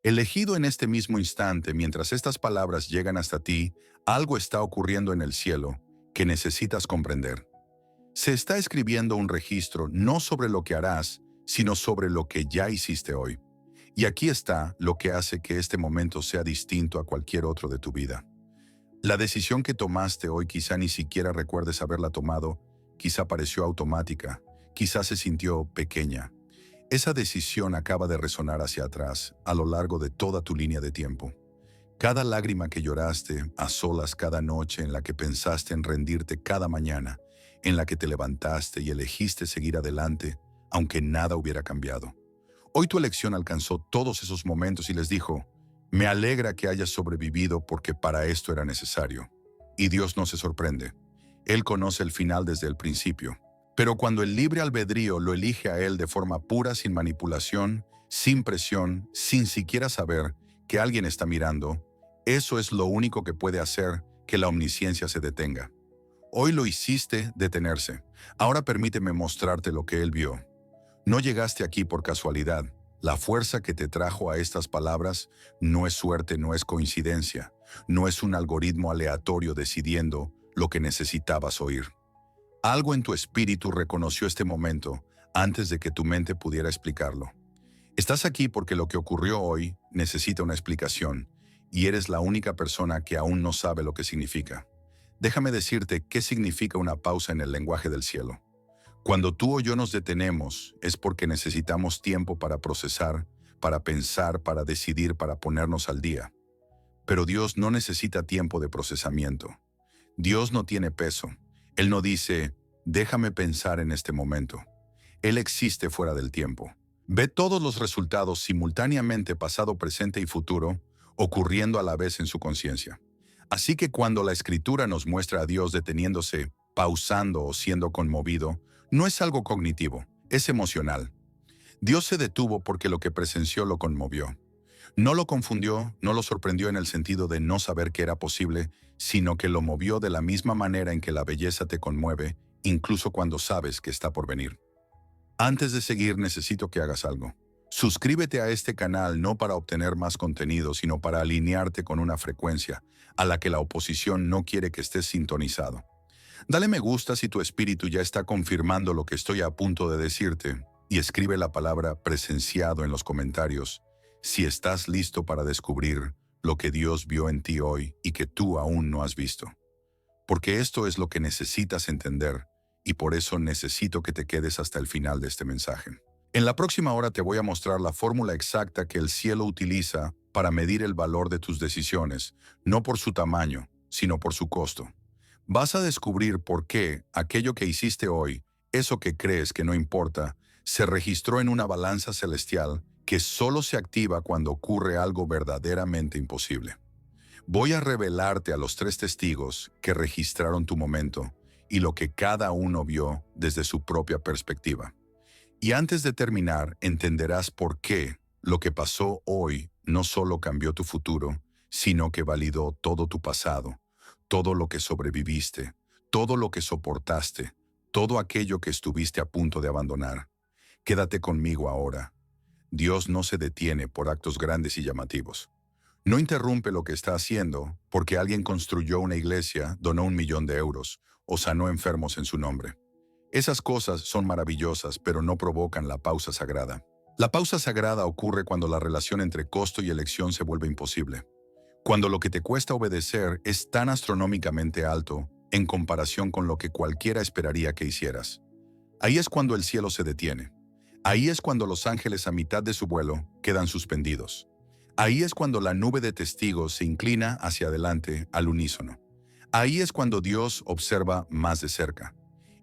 Elegido en este mismo instante, mientras estas palabras llegan hasta ti, algo está ocurriendo en el cielo que necesitas comprender. Se está escribiendo un registro no sobre lo que harás, sino sobre lo que ya hiciste hoy. Y aquí está lo que hace que este momento sea distinto a cualquier otro de tu vida. La decisión que tomaste hoy quizá ni siquiera recuerdes haberla tomado, quizá pareció automática, quizá se sintió pequeña. Esa decisión acaba de resonar hacia atrás, a lo largo de toda tu línea de tiempo. Cada lágrima que lloraste, a solas cada noche en la que pensaste en rendirte cada mañana, en la que te levantaste y elegiste seguir adelante, aunque nada hubiera cambiado. Hoy tu elección alcanzó todos esos momentos y les dijo, me alegra que hayas sobrevivido porque para esto era necesario. Y Dios no se sorprende. Él conoce el final desde el principio. Pero cuando el libre albedrío lo elige a Él de forma pura, sin manipulación, sin presión, sin siquiera saber que alguien está mirando, eso es lo único que puede hacer que la omnisciencia se detenga. Hoy lo hiciste detenerse. Ahora permíteme mostrarte lo que Él vio. No llegaste aquí por casualidad. La fuerza que te trajo a estas palabras no es suerte, no es coincidencia, no es un algoritmo aleatorio decidiendo lo que necesitabas oír. Algo en tu espíritu reconoció este momento antes de que tu mente pudiera explicarlo. Estás aquí porque lo que ocurrió hoy necesita una explicación y eres la única persona que aún no sabe lo que significa. Déjame decirte qué significa una pausa en el lenguaje del cielo. Cuando tú o yo nos detenemos es porque necesitamos tiempo para procesar, para pensar, para decidir, para ponernos al día. Pero Dios no necesita tiempo de procesamiento. Dios no tiene peso. Él no dice, déjame pensar en este momento. Él existe fuera del tiempo. Ve todos los resultados simultáneamente, pasado, presente y futuro, ocurriendo a la vez en su conciencia. Así que cuando la Escritura nos muestra a Dios deteniéndose, pausando o siendo conmovido, no es algo cognitivo, es emocional. Dios se detuvo porque lo que presenció lo conmovió. No lo confundió, no lo sorprendió en el sentido de no saber que era posible, sino que lo movió de la misma manera en que la belleza te conmueve, incluso cuando sabes que está por venir. Antes de seguir, necesito que hagas algo. Suscríbete a este canal no para obtener más contenido, sino para alinearte con una frecuencia a la que la oposición no quiere que estés sintonizado. Dale me gusta si tu espíritu ya está confirmando lo que estoy a punto de decirte y escribe la palabra presenciado en los comentarios si estás listo para descubrir lo que Dios vio en ti hoy y que tú aún no has visto. Porque esto es lo que necesitas entender y por eso necesito que te quedes hasta el final de este mensaje. En la próxima hora te voy a mostrar la fórmula exacta que el cielo utiliza para medir el valor de tus decisiones, no por su tamaño, sino por su costo. Vas a descubrir por qué aquello que hiciste hoy, eso que crees que no importa, se registró en una balanza celestial que solo se activa cuando ocurre algo verdaderamente imposible. Voy a revelarte a los 3 testigos que registraron tu momento y lo que cada uno vio desde su propia perspectiva. Y antes de terminar, entenderás por qué lo que pasó hoy no solo cambió tu futuro, sino que validó todo tu pasado, todo lo que sobreviviste, todo lo que soportaste, todo aquello que estuviste a punto de abandonar. Quédate conmigo ahora. Dios no se detiene por actos grandes y llamativos. No interrumpe lo que está haciendo porque alguien construyó una iglesia, donó 1.000.000 de euros o sanó enfermos en su nombre. Esas cosas son maravillosas, pero no provocan la pausa sagrada. La pausa sagrada ocurre cuando la relación entre costo y elección se vuelve imposible. Cuando lo que te cuesta obedecer es tan astronómicamente alto en comparación con lo que cualquiera esperaría que hicieras. Ahí es cuando el cielo se detiene. Ahí es cuando los ángeles a mitad de su vuelo quedan suspendidos. Ahí es cuando la nube de testigos se inclina hacia adelante al unísono. Ahí es cuando Dios observa más de cerca.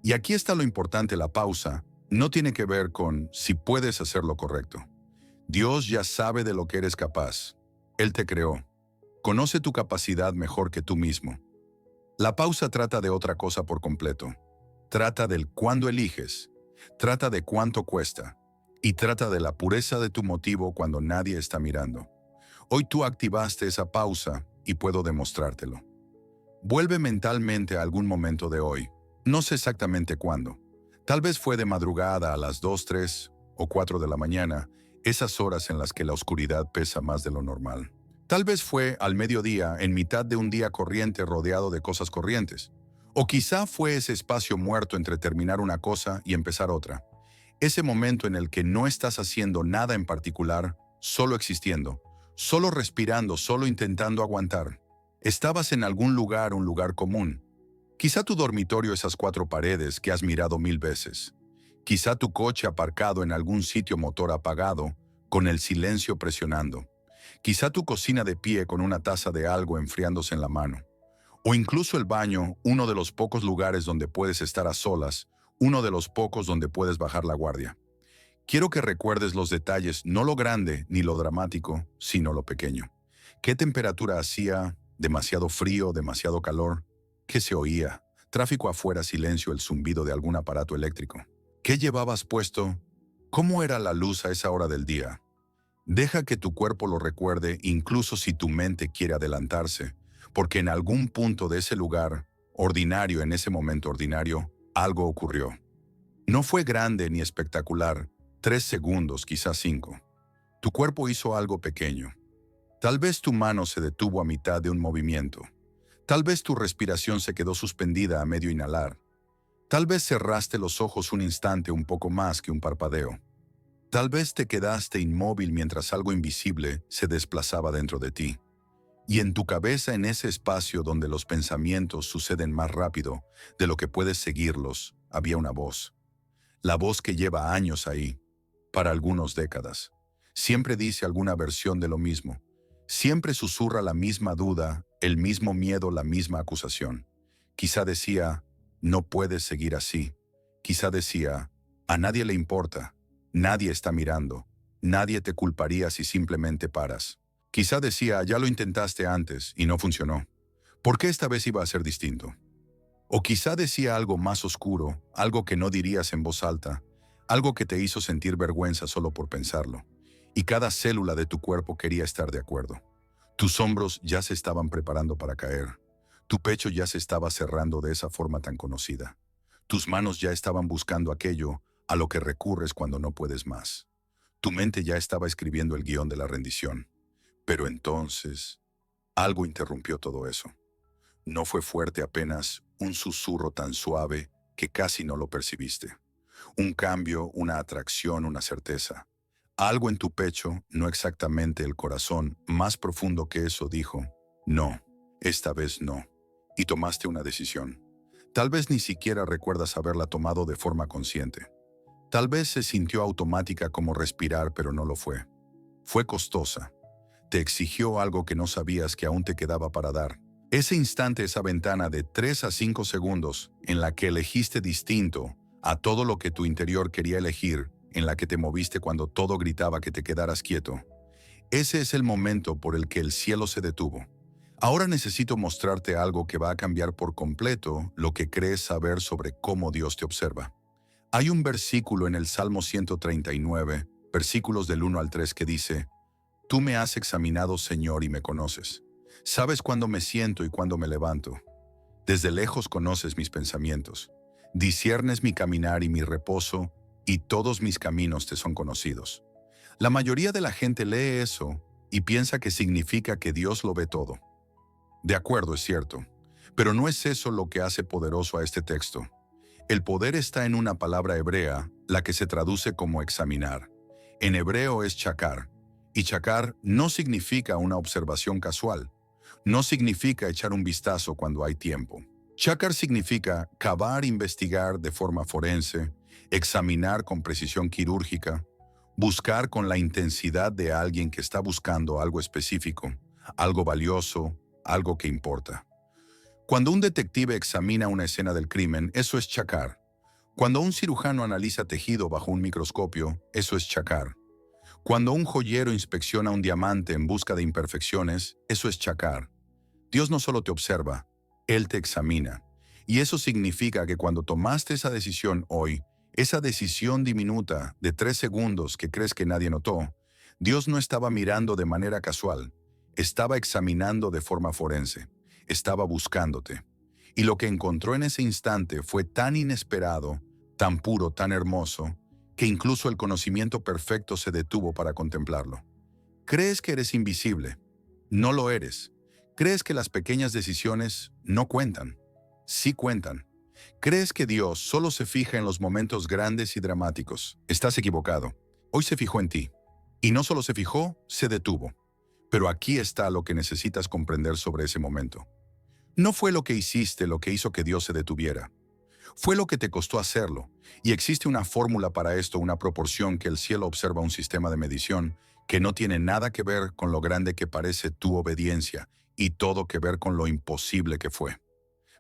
Y aquí está lo importante, la pausa no tiene que ver con si puedes hacer lo correcto. Dios ya sabe de lo que eres capaz. Él te creó. Conoce tu capacidad mejor que tú mismo. La pausa trata de otra cosa por completo. Trata del cuándo eliges, trata de cuánto cuesta y trata de la pureza de tu motivo cuando nadie está mirando. Hoy tú activaste esa pausa y puedo demostrártelo. Vuelve mentalmente a algún momento de hoy. No sé exactamente cuándo. Tal vez fue de madrugada a las 2, 3 o 4 de la mañana esas horas en las que la oscuridad pesa más de lo normal. Tal vez fue al mediodía, en mitad de un día corriente rodeado de cosas corrientes. O quizá fue ese espacio muerto entre terminar una cosa y empezar otra. Ese momento en el que no estás haciendo nada en particular, solo existiendo, solo respirando, solo intentando aguantar. Estabas en algún lugar, un lugar común. Quizá tu dormitorio, esas cuatro paredes que has mirado 1000 veces. Quizá tu coche aparcado en algún sitio, motor apagado, con el silencio presionando. Quizá tu cocina de pie con una taza de algo enfriándose en la mano. O incluso el baño, uno de los pocos lugares donde puedes estar a solas, uno de los pocos donde puedes bajar la guardia. Quiero que recuerdes los detalles, no lo grande ni lo dramático, sino lo pequeño. ¿Qué temperatura hacía? ¿Demasiado frío? ¿Demasiado calor? ¿Qué se oía? Tráfico afuera, silencio, el zumbido de algún aparato eléctrico. ¿Qué llevabas puesto? ¿Cómo era la luz a esa hora del día? Deja que tu cuerpo lo recuerde, incluso si tu mente quiere adelantarse, porque en algún punto de ese lugar, ordinario, en ese momento ordinario, algo ocurrió. No fue grande ni espectacular, 3 segundos, quizás 5. Tu cuerpo hizo algo pequeño. Tal vez tu mano se detuvo a mitad de un movimiento. Tal vez tu respiración se quedó suspendida a medio inhalar. Tal vez cerraste los ojos un instante, un poco más que un parpadeo. Tal vez te quedaste inmóvil mientras algo invisible se desplazaba dentro de ti. Y en tu cabeza, en ese espacio donde los pensamientos suceden más rápido de lo que puedes seguirlos, había una voz. La voz que lleva años ahí, para algunos décadas. Siempre dice alguna versión de lo mismo. Siempre susurra la misma duda, el mismo miedo, la misma acusación. Quizá decía, no puedes seguir así. Quizá decía, a nadie le importa. Nadie está mirando. Nadie te culparía si simplemente paras. Quizá decía, ya lo intentaste antes y no funcionó. ¿Por qué esta vez iba a ser distinto? O quizá decía algo más oscuro, algo que no dirías en voz alta, algo que te hizo sentir vergüenza solo por pensarlo. Y cada célula de tu cuerpo quería estar de acuerdo. Tus hombros ya se estaban preparando para caer. Tu pecho ya se estaba cerrando de esa forma tan conocida. Tus manos ya estaban buscando aquello a lo que recurres cuando no puedes más. Tu mente ya estaba escribiendo el guión de la rendición. Pero entonces, algo interrumpió todo eso. No fue fuerte, apenas un susurro tan suave que casi no lo percibiste. Un cambio, una atracción, una certeza. Algo en tu pecho, no exactamente el corazón, más profundo que eso, dijo, no, esta vez no. Y tomaste una decisión. Tal vez ni siquiera recuerdas haberla tomado de forma consciente. Tal vez se sintió automática como respirar, pero no lo fue. Fue costosa. Te exigió algo que no sabías que aún te quedaba para dar. Ese instante, esa ventana de 3 a 5 segundos en la que elegiste distinto a todo lo que tu interior quería elegir, en la que te moviste cuando todo gritaba que te quedaras quieto. Ese es el momento por el que el cielo se detuvo. Ahora necesito mostrarte algo que va a cambiar por completo lo que crees saber sobre cómo Dios te observa. Hay un versículo en el Salmo 139, versículos del 1 al 3 que dice, Tú me has examinado, Señor, y me conoces. Sabes cuándo me siento y cuándo me levanto. Desde lejos conoces mis pensamientos. Disciernes mi caminar y mi reposo, y todos mis caminos te son conocidos. La mayoría de la gente lee eso y piensa que significa que Dios lo ve todo. De acuerdo, es cierto, pero no es eso lo que hace poderoso a este texto. El poder está en una palabra hebrea, la que se traduce como examinar. En hebreo es chakar, y chakar no significa una observación casual. No significa echar un vistazo cuando hay tiempo. Chakar significa cavar, investigar de forma forense, examinar con precisión quirúrgica, buscar con la intensidad de alguien que está buscando algo específico, algo valioso, algo que importa. Cuando un detective examina una escena del crimen, eso es chakar. Cuando un cirujano analiza tejido bajo un microscopio, eso es chakar. Cuando un joyero inspecciona un diamante en busca de imperfecciones, eso es chakar. Dios no solo te observa, Él te examina. Y eso significa que cuando tomaste esa decisión hoy, esa decisión diminuta de 3 segundos que crees que nadie notó, Dios no estaba mirando de manera casual, estaba examinando de forma forense, estaba buscándote. Y lo que encontró en ese instante fue tan inesperado, tan puro, tan hermoso, que incluso el conocimiento perfecto se detuvo para contemplarlo. Crees que eres invisible. No lo eres. Crees que las pequeñas decisiones no cuentan. Sí cuentan. Crees que Dios solo se fija en los momentos grandes y dramáticos. Estás equivocado. Hoy se fijó en ti. Y no solo se fijó, se detuvo. Pero aquí está lo que necesitas comprender sobre ese momento. No fue lo que hiciste lo que hizo que Dios se detuviera. Fue lo que te costó hacerlo. Y existe una fórmula para esto, una proporción que el cielo observa, un sistema de medición que no tiene nada que ver con lo grande que parece tu obediencia y todo que ver con lo imposible que fue.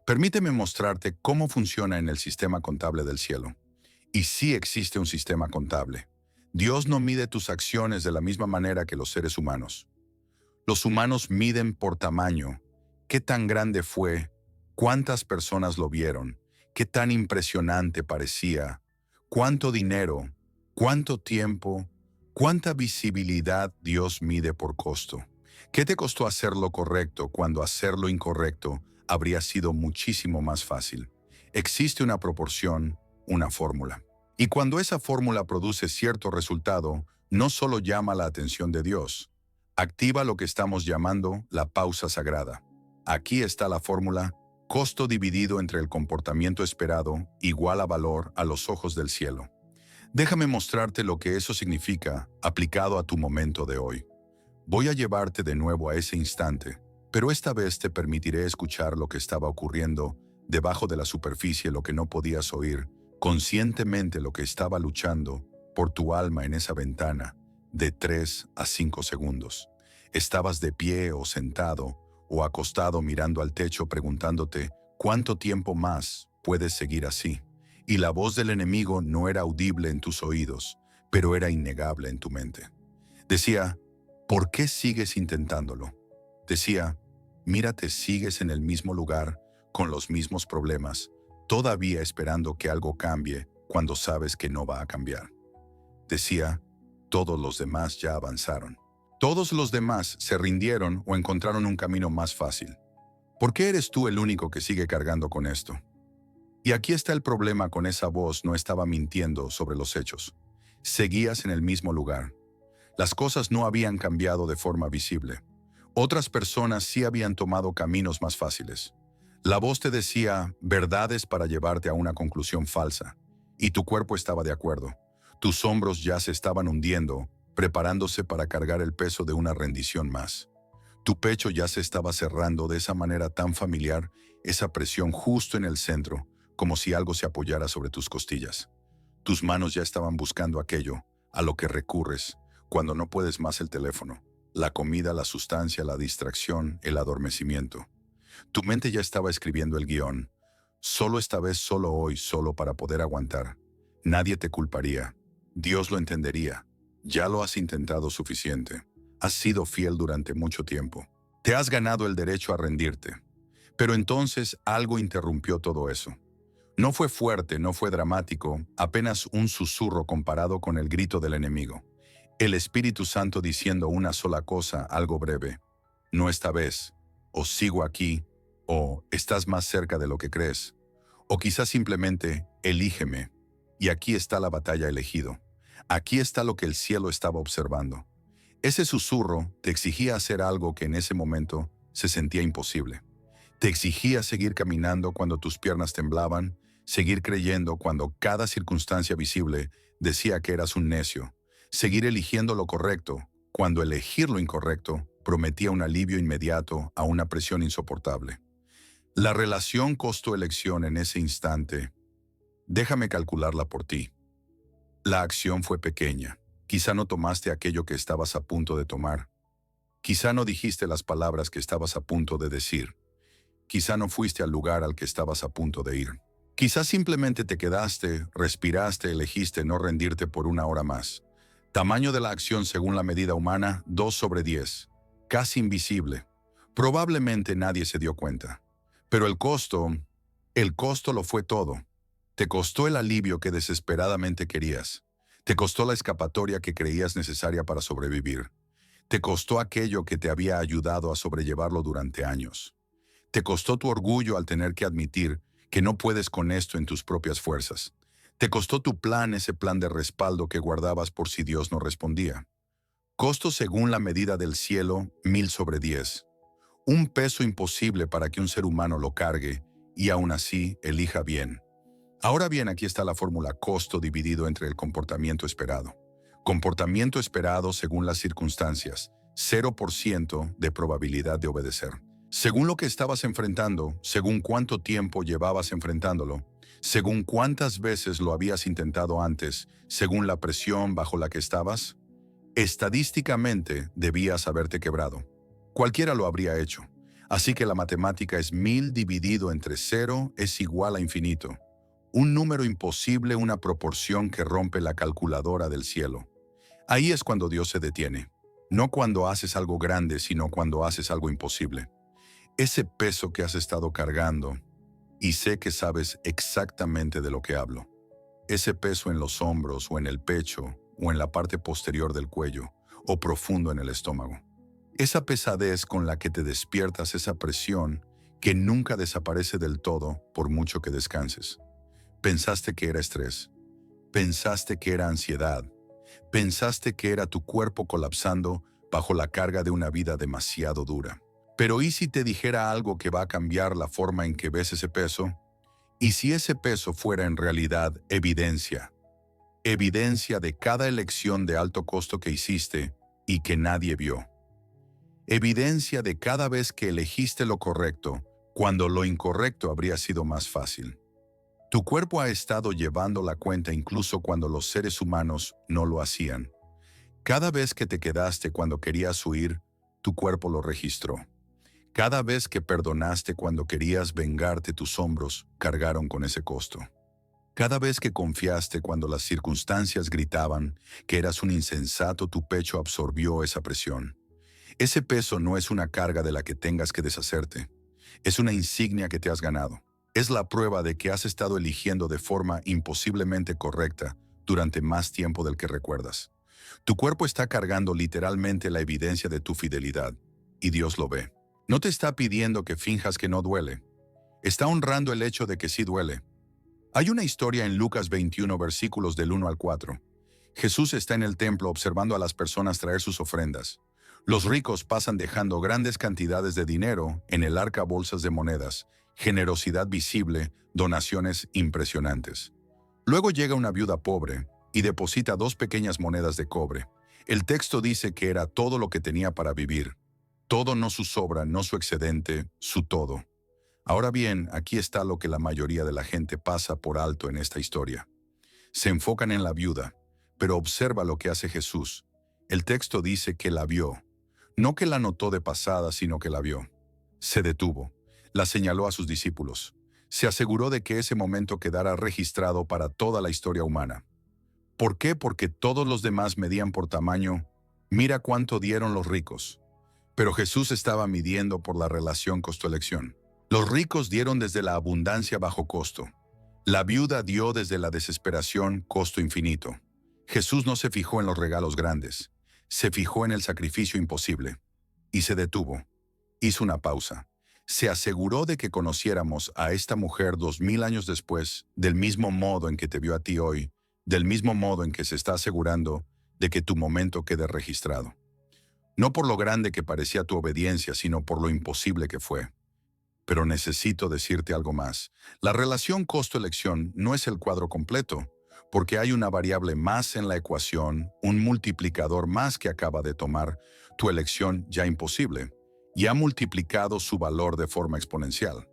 Permíteme mostrarte cómo funciona en el sistema contable del cielo. Y sí existe un sistema contable. Dios no mide tus acciones de la misma manera que los seres humanos. Los humanos miden por tamaño. ¿Qué tan grande fue? ¿Cuántas personas lo vieron? ¿Qué tan impresionante parecía? ¿Cuánto dinero? ¿Cuánto tiempo? ¿Cuánta visibilidad Dios mide por costo? ¿Qué te costó hacer lo correcto cuando hacer lo incorrecto habría sido muchísimo más fácil? Existe una proporción, una fórmula. Y cuando esa fórmula produce cierto resultado, no solo llama la atención de Dios, activa lo que estamos llamando la pausa sagrada. Aquí está la fórmula: costo dividido entre el comportamiento esperado igual a valor a los ojos del cielo. Déjame mostrarte lo que eso significa aplicado a tu momento de hoy. Voy a llevarte de nuevo a ese instante, pero esta vez te permitiré escuchar lo que estaba ocurriendo debajo de la superficie, lo que no podías oír, conscientemente lo que estaba luchando por tu alma en esa ventana de 3 a 5 segundos. Estabas de pie o sentado o acostado mirando al techo preguntándote ¿cuánto tiempo más puedes seguir así? Y la voz del enemigo no era audible en tus oídos, pero era innegable en tu mente. Decía, ¿por qué sigues intentándolo? Decía, mírate, sigues en el mismo lugar, con los mismos problemas, todavía esperando que algo cambie cuando sabes que no va a cambiar. Decía, todos los demás ya avanzaron. Todos los demás se rindieron o encontraron un camino más fácil. ¿Por qué eres tú el único que sigue cargando con esto? Y aquí está el problema: con esa voz no estaba mintiendo sobre los hechos. Seguías en el mismo lugar. Las cosas no habían cambiado de forma visible. Otras personas sí habían tomado caminos más fáciles. La voz te decía verdades para llevarte a una conclusión falsa. Y tu cuerpo estaba de acuerdo. Tus hombros ya se estaban hundiendo, preparándose para cargar el peso de una rendición más. Tu pecho ya se estaba cerrando de esa manera tan familiar, esa presión justo en el centro, como si algo se apoyara sobre tus costillas. Tus manos ya estaban buscando aquello a lo que recurres cuando no puedes más: el teléfono, la comida, la sustancia, la distracción, el adormecimiento. Tu mente ya estaba escribiendo el guión. Solo esta vez, solo hoy, solo para poder aguantar. Nadie te culparía. Dios lo entendería. Ya lo has intentado suficiente. Has sido fiel durante mucho tiempo. Te has ganado el derecho a rendirte. Pero entonces algo interrumpió todo eso. No fue fuerte, no fue dramático, apenas un susurro comparado con el grito del enemigo. El Espíritu Santo diciendo una sola cosa, algo breve: no esta vez, o sigo aquí, o estás más cerca de lo que crees, o quizás simplemente elígeme. Y aquí está la batalla: elegido. Aquí está lo que el cielo estaba observando. Ese susurro te exigía hacer algo que en ese momento se sentía imposible. Te exigía seguir caminando cuando tus piernas temblaban, seguir creyendo cuando cada circunstancia visible decía que eras un necio, seguir eligiendo lo correcto cuando elegir lo incorrecto prometía un alivio inmediato a una presión insoportable. La relación costo-elección en ese instante, déjame calcularla por ti. La acción fue pequeña. Quizá no tomaste aquello que estabas a punto de tomar. Quizá no dijiste las palabras que estabas a punto de decir. Quizá no fuiste al lugar al que estabas a punto de ir. Quizá simplemente te quedaste, respiraste, elegiste no rendirte por una hora más. Tamaño de la acción según la medida humana, 2/10. Casi invisible. Probablemente nadie se dio cuenta. Pero el costo lo fue todo. Te costó el alivio que desesperadamente querías. Te costó la escapatoria que creías necesaria para sobrevivir. Te costó aquello que te había ayudado a sobrellevarlo durante años. Te costó tu orgullo al tener que admitir que no puedes con esto en tus propias fuerzas. Te costó tu plan ese plan de respaldo que guardabas por si Dios no respondía. Costo según la medida del cielo, 1000/10. Un peso imposible para que un ser humano lo cargue y aún así elija bien. Ahora bien, aquí está la fórmula costo dividido entre el comportamiento esperado. Comportamiento esperado según las circunstancias, 0% de probabilidad de obedecer. Según lo que estabas enfrentando, según cuánto tiempo llevabas enfrentándolo, según cuántas veces lo habías intentado antes, según la presión bajo la que estabas, estadísticamente debías haberte quebrado. Cualquiera lo habría hecho. Así que la matemática es 1000 dividido entre 0 es igual a infinito. Un número imposible, una proporción que rompe la calculadora del cielo. Ahí es cuando Dios se detiene. No cuando haces algo grande, sino cuando haces algo imposible. Ese peso que has estado cargando, y sé que sabes exactamente de lo que hablo. Ese peso en los hombros o en el pecho o en la parte posterior del cuello o profundo en el estómago. Esa pesadez con la que te despiertas, esa presión que nunca desaparece del todo por mucho que descanses. Pensaste que era estrés, pensaste que era ansiedad, pensaste que era tu cuerpo colapsando bajo la carga de una vida demasiado dura. Pero ¿y si te dijera algo que va a cambiar la forma en que ves ese peso? ¿Y si ese peso fuera en realidad evidencia? Evidencia de cada elección de alto costo que hiciste y que nadie vio. Evidencia de cada vez que elegiste lo correcto, cuando lo incorrecto habría sido más fácil. Tu cuerpo ha estado llevando la cuenta incluso cuando los seres humanos no lo hacían. Cada vez que te quedaste cuando querías huir, tu cuerpo lo registró. Cada vez que perdonaste cuando querías vengarte, tus hombros cargaron con ese costo. Cada vez que confiaste cuando las circunstancias gritaban que eras un insensato, tu pecho absorbió esa presión. Ese peso no es una carga de la que tengas que deshacerte. Es una insignia que te has ganado. Es la prueba de que has estado eligiendo de forma imposiblemente correcta durante más tiempo del que recuerdas. Tu cuerpo está cargando literalmente la evidencia de tu fidelidad, y Dios lo ve. No te está pidiendo que finjas que no duele. Está honrando el hecho de que sí duele. Hay una historia en Lucas 21, versículos del 1 al 4. Jesús está en el templo observando a las personas traer sus ofrendas. Los ricos pasan dejando grandes cantidades de dinero en el arca, bolsas de monedas, generosidad visible, donaciones impresionantes. Luego llega una viuda pobre y deposita 2 pequeñas monedas de cobre. El texto dice que era todo lo que tenía para vivir. Todo, no su sobra, no su excedente, su todo. Ahora bien, aquí está lo que la mayoría de la gente pasa por alto en esta historia. Se enfocan en la viuda, pero observa lo que hace Jesús. El texto dice que la vio. No que la notó de pasada, sino que la vio. Se detuvo. La señaló a sus discípulos. Se aseguró de que ese momento quedara registrado para toda la historia humana. ¿Por qué? Porque todos los demás medían por tamaño. Mira cuánto dieron los ricos. Pero Jesús estaba midiendo por la relación costo-elección. Los ricos dieron desde la abundancia bajo costo. La viuda dio desde la desesperación costo infinito. Jesús no se fijó en los regalos grandes. Se fijó en el sacrificio imposible. Y se detuvo. Hizo una pausa. Se aseguró de que conociéramos a esta mujer 2000 años después, del mismo modo en que te vio a ti hoy, del mismo modo en que se está asegurando de que tu momento quede registrado. No por lo grande que parecía tu obediencia, sino por lo imposible que fue. Pero necesito decirte algo más. La relación costo-elección no es el cuadro completo, porque hay una variable más en la ecuación, un multiplicador más que acaba de tomar tu elección ya imposible, y ha multiplicado su valor de forma exponencial.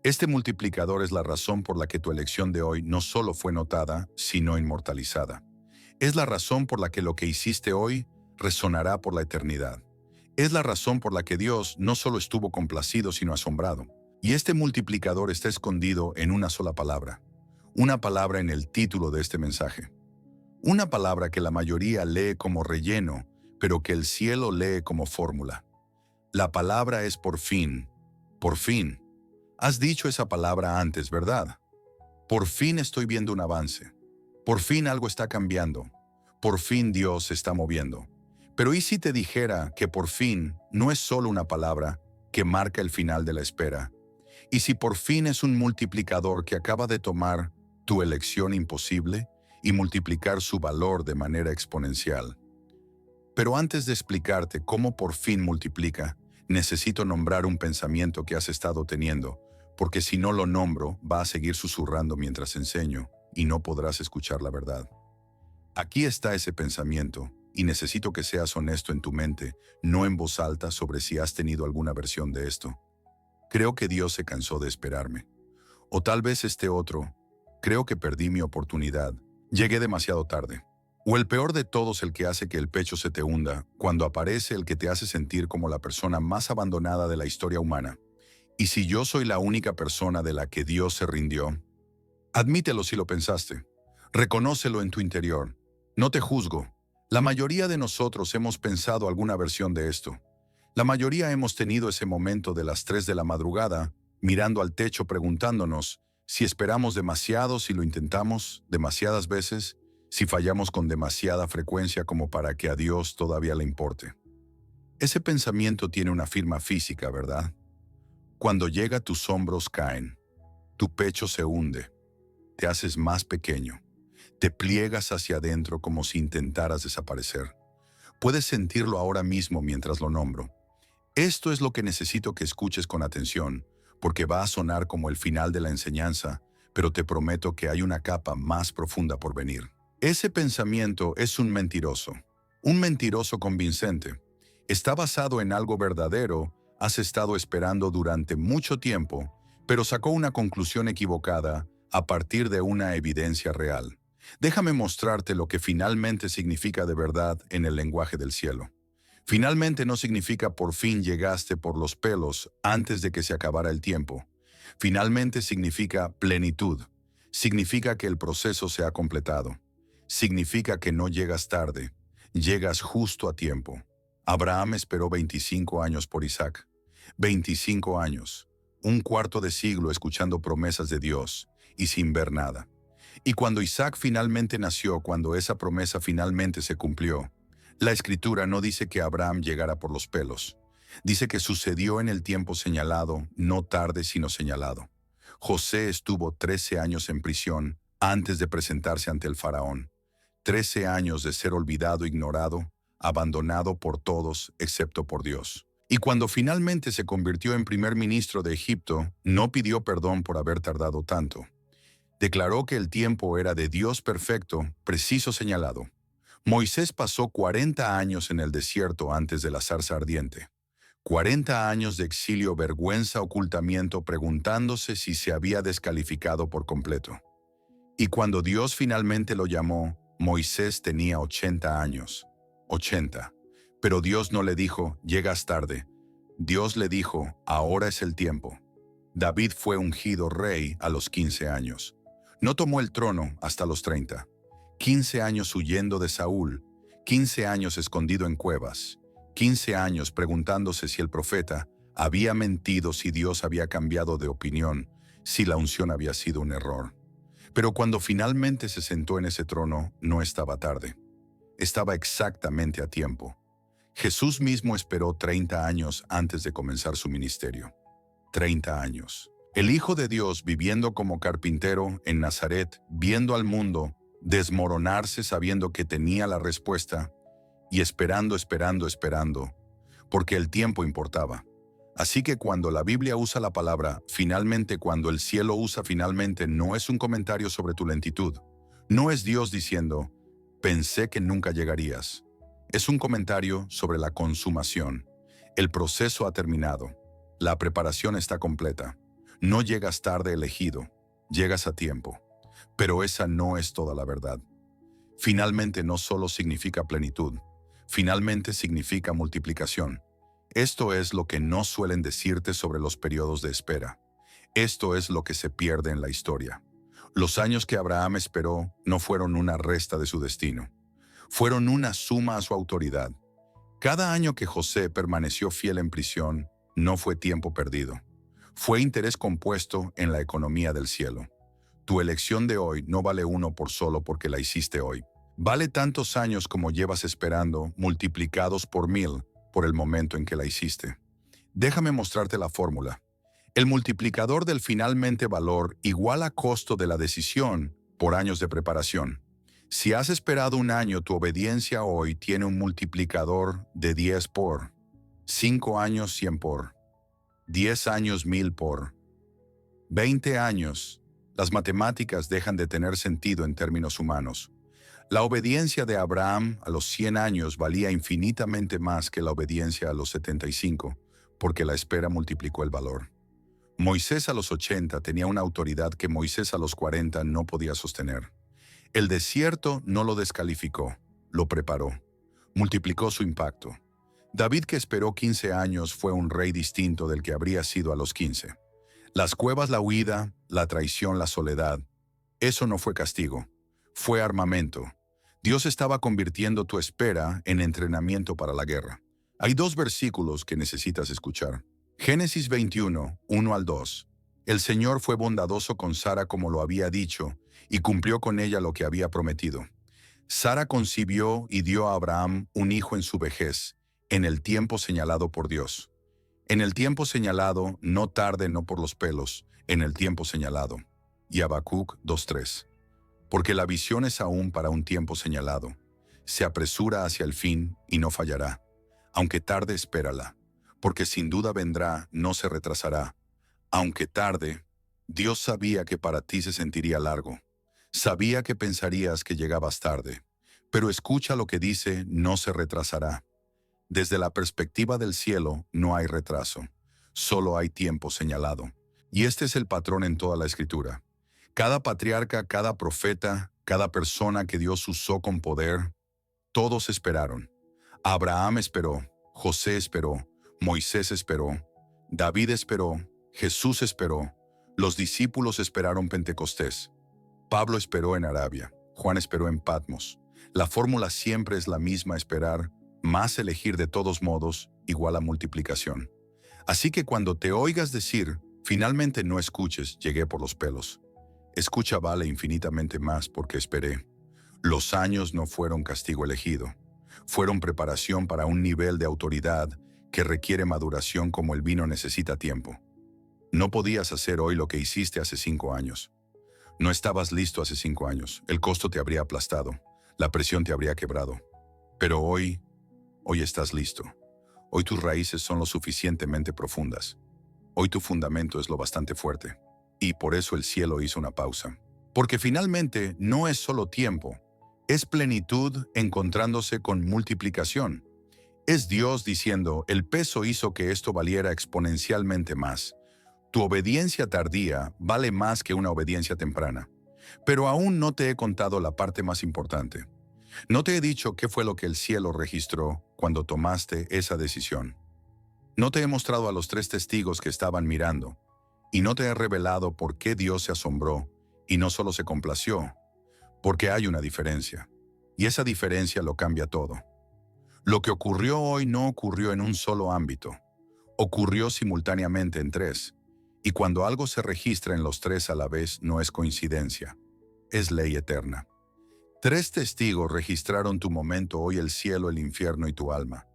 Este multiplicador es la razón por la que tu elección de hoy no solo fue notada, sino inmortalizada. Es la razón por la que lo que hiciste hoy resonará por la eternidad. Es la razón por la que Dios no solo estuvo complacido, sino asombrado. Y este multiplicador está escondido en una sola palabra. Una palabra en el título de este mensaje. Una palabra que la mayoría lee como relleno, pero que el cielo lee como fórmula. La palabra es por fin. Por fin. Has dicho esa palabra antes, ¿verdad? Por fin estoy viendo un avance. Por fin algo está cambiando. Por fin Dios se está moviendo. Pero ¿y si te dijera que por fin no es solo una palabra que marca el final de la espera? ¿Y si por fin es un multiplicador que acaba de tomar tu elección imposible y multiplicar su valor de manera exponencial. Pero antes de explicarte cómo por fin multiplica, necesito nombrar un pensamiento que has estado teniendo, porque si no lo nombro, va a seguir susurrando mientras enseño y no podrás escuchar la verdad. Aquí está ese pensamiento, y necesito que seas honesto en tu mente, no en voz alta sobre si has tenido alguna versión de esto. Creo que Dios se cansó de esperarme. O tal vez este otro, creo que perdí mi oportunidad, llegué demasiado tarde. O el peor de todos, el que hace que el pecho se te hunda, cuando aparece el que te hace sentir como la persona más abandonada de la historia humana. Y si yo soy la única persona de la que Dios se rindió, admítelo si lo pensaste. Reconócelo en tu interior. No te juzgo. La mayoría de nosotros hemos pensado alguna versión de esto. La mayoría hemos tenido ese momento de las 3 de la madrugada, mirando al techo preguntándonos si esperamos demasiado, si lo intentamos demasiadas veces, si fallamos con demasiada frecuencia como para que a Dios todavía le importe. Ese pensamiento tiene una firma física, ¿verdad? Cuando llega, tus hombros caen, tu pecho se hunde, te haces más pequeño, te pliegas hacia adentro como si intentaras desaparecer. Puedes sentirlo ahora mismo mientras lo nombro. Esto es lo que necesito que escuches con atención, porque va a sonar como el final de la enseñanza, pero te prometo que hay una capa más profunda por venir. Ese pensamiento es un mentiroso convincente. Está basado en algo verdadero, has estado esperando durante mucho tiempo, pero sacó una conclusión equivocada a partir de una evidencia real. Déjame mostrarte lo que finalmente significa de verdad en el lenguaje del cielo. Finalmente no significa por fin llegaste por los pelos antes de que se acabara el tiempo. Finalmente significa plenitud. Significa que el proceso se ha completado. Significa que no llegas tarde, llegas justo a tiempo. Abraham esperó 25 años por Isaac. 25 años, un cuarto de siglo escuchando promesas de Dios y sin ver nada. Y cuando Isaac finalmente nació, cuando esa promesa finalmente se cumplió, la Escritura no dice que Abraham llegara por los pelos. Dice que sucedió en el tiempo señalado, no tarde sino señalado. José estuvo 13 años en prisión antes de presentarse ante el faraón. 13 años de ser olvidado, ignorado, abandonado por todos excepto por Dios. Y cuando finalmente se convirtió en primer ministro de Egipto, no pidió perdón por haber tardado tanto. Declaró que el tiempo era de Dios perfecto, preciso, señalado. Moisés pasó 40 años en el desierto antes de la zarza ardiente. 40 años de exilio, vergüenza, ocultamiento, preguntándose si se había descalificado por completo. Y cuando Dios finalmente lo llamó, Moisés tenía 80 años. 80. Pero Dios no le dijo, llegas tarde. Dios le dijo, ahora es el tiempo. David fue ungido rey a los 15 años. No tomó el trono hasta los 30. 15 años huyendo de Saúl, 15 años escondido en cuevas, 15 años preguntándose si el profeta había mentido, si Dios había cambiado de opinión, si la unción había sido un error. Pero cuando finalmente se sentó en ese trono, no estaba tarde. Estaba exactamente a tiempo. Jesús mismo esperó 30 años antes de comenzar su ministerio. 30 años. El Hijo de Dios viviendo como carpintero en Nazaret, viendo al mundo desmoronarse sabiendo que tenía la respuesta y esperando, porque el tiempo importaba. Así que cuando la Biblia usa la palabra finalmente, cuando el cielo usa finalmente, no es un comentario sobre tu lentitud. No es Dios diciendo, pensé que nunca llegarías. Es un comentario sobre la consumación. El proceso ha terminado. La preparación está completa. No llegas tarde, elegido. Llegas a tiempo. Pero esa no es toda la verdad. Finalmente no solo significa plenitud. Finalmente significa multiplicación. Esto es lo que no suelen decirte sobre los periodos de espera. Esto es lo que se pierde en la historia. Los años que Abraham esperó no fueron una resta de su destino. Fueron una suma a su autoridad. Cada año que José permaneció fiel en prisión no fue tiempo perdido. Fue interés compuesto en la economía del cielo. Tu elección de hoy no vale uno por solo porque la hiciste hoy. Vale tantos años como llevas esperando, multiplicados por 1000, por el momento en que la hiciste. Déjame mostrarte la fórmula. El multiplicador del finalmente valor igual a costo de la decisión por años de preparación. Si has esperado un año, tu obediencia hoy tiene un multiplicador de 10 por, 5 años 100 por, 10 años 1000 por, 20 años. Las matemáticas dejan de tener sentido en términos humanos. La obediencia de Abraham a los 100 años valía infinitamente más que la obediencia a los 75, porque la espera multiplicó el valor. Moisés a los 80 tenía una autoridad que Moisés a los 40 no podía sostener. El desierto no lo descalificó, lo preparó, multiplicó su impacto. David, que esperó 15 años, fue un rey distinto del que habría sido a los 15. Las cuevas, la huida, la traición, la soledad. Eso no fue castigo, fue armamento. Dios estaba convirtiendo tu espera en entrenamiento para la guerra. Hay dos versículos que necesitas escuchar. Génesis 21, 1 al 2. El Señor fue bondadoso con Sara como lo había dicho, y cumplió con ella lo que había prometido. Sara concibió y dio a Abraham un hijo en su vejez, en el tiempo señalado por Dios. En el tiempo señalado, no tarde, no por los pelos, en el tiempo señalado. Y Habacuc 2:3. Porque la visión es aún para un tiempo señalado. Se apresura hacia el fin y no fallará. Aunque tarde, espérala. Porque sin duda vendrá, no se retrasará. Aunque tarde, Dios sabía que para ti se sentiría largo. Sabía que pensarías que llegabas tarde. Pero escucha lo que dice, no se retrasará. Desde la perspectiva del cielo no hay retraso, solo hay tiempo señalado. Y este es el patrón en toda la Escritura. Cada patriarca, cada profeta, cada persona que Dios usó con poder, todos esperaron. Abraham esperó, José esperó, Moisés esperó, David esperó, Jesús esperó, los discípulos esperaron Pentecostés. Pablo esperó en Arabia, Juan esperó en Patmos. La fórmula siempre es la misma: esperar, más elegir de todos modos, igual a multiplicación. Así que cuando te oigas decir, finalmente no escuches, llegué por los pelos. Escucha vale infinitamente más porque esperé. Los años no fueron castigo elegido. Fueron preparación para un nivel de autoridad que requiere maduración como el vino necesita tiempo. No podías hacer hoy lo que hiciste hace 5 años. No estabas listo hace 5 años. El costo te habría aplastado. La presión te habría quebrado. Pero hoy estás listo. Hoy tus raíces son lo suficientemente profundas. Hoy tu fundamento es lo bastante fuerte. Y por eso el cielo hizo una pausa. Porque finalmente no es solo tiempo, es plenitud encontrándose con multiplicación. Es Dios diciendo, el peso hizo que esto valiera exponencialmente más. Tu obediencia tardía vale más que una obediencia temprana. Pero aún no te he contado la parte más importante. No te he dicho qué fue lo que el cielo registró cuando tomaste esa decisión. No te he mostrado a los 3 testigos que estaban mirando, y no te he revelado por qué Dios se asombró y no solo se complació, porque hay una diferencia, y esa diferencia lo cambia todo. Lo que ocurrió hoy no ocurrió en un solo ámbito, ocurrió simultáneamente en 3, y cuando algo se registra en los 3 a la vez no es coincidencia, es ley eterna. 3 testigos registraron tu momento hoy: el cielo, el infierno y tu alma.